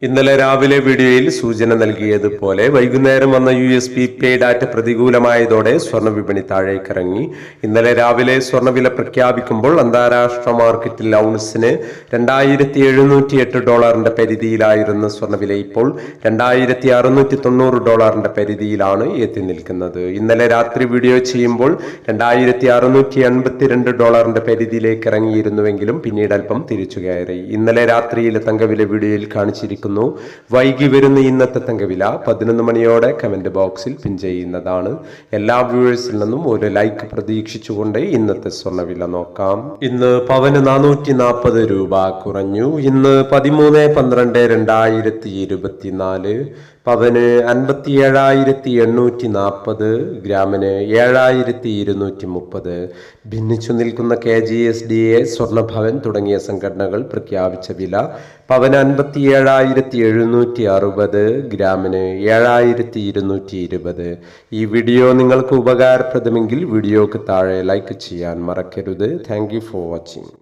ഇന്നലെ രാവിലെ വീഡിയോയിൽ സൂചന നൽകിയതുപോലെ വൈകുന്നേരം വന്ന USBPay ഡാറ്റ പ്രതികൂലമായതോടെ സ്വർണ്ണ വിപണി താഴേക്കിറങ്ങി. ഇന്നലെ രാവിലെ സ്വർണ്ണവില പ്രഖ്യാപിക്കുമ്പോൾ അന്താരാഷ്ട്ര മാർക്കറ്റിൽ ഔൺസിന് $2,708 പരിധിയിലായിരുന്ന സ്വർണ്ണവില ഇപ്പോൾ $2,690 പരിധിയിലാണ് എത്തി നിൽക്കുന്നത്. ഇന്നലെ രാത്രി വീഡിയോ ചെയ്യുമ്പോൾ $2,682 പരിധിയിലേക്ക് ഇറങ്ങിയിരുന്നുവെങ്കിലും പിന്നീട് അല്പം തിരിച്ചു കയറി. ഇന്നലെ രാത്രിയിലെ തങ്കവില വീഡിയോയിൽ കാണിച്ചിരിക്കുന്നു. വൈകി വരുന്ന ഇന്നത്തെ തങ്കവില 11 മണിയോടെ കമന്റ് ബോക്സിൽ പിൻ ചെയ്യുന്നതാണ്. എല്ലാ വ്യൂവേഴ്സിൽ നിന്നും ഒരു ലൈക്ക് പ്രതീക്ഷിച്ചുകൊണ്ട് ഇന്നത്തെ സ്വർണ്ണവില നോക്കാം. ഇന്ന് പവന് 440 രൂപ കുറഞ്ഞു. ഇന്ന് 13/12/2024 പവന് 57,840, ഗ്രാമിന് 7,230. ഭിന്നിച്ചു നിൽക്കുന്ന KGSDA, സ്വർണ്ണഭവൻ തുടങ്ങിയ സംഘടനകൾ പ്രഖ്യാപിച്ച വില പവന് 57,760, ഗ്രാമിന് 7,220. ഈ വീഡിയോ നിങ്ങൾക്ക് ഉപകാരപ്രദമെങ്കിൽ വീഡിയോക്ക് താഴെ ലൈക്ക് ചെയ്യാൻ മറക്കരുത്. Thank you for watching.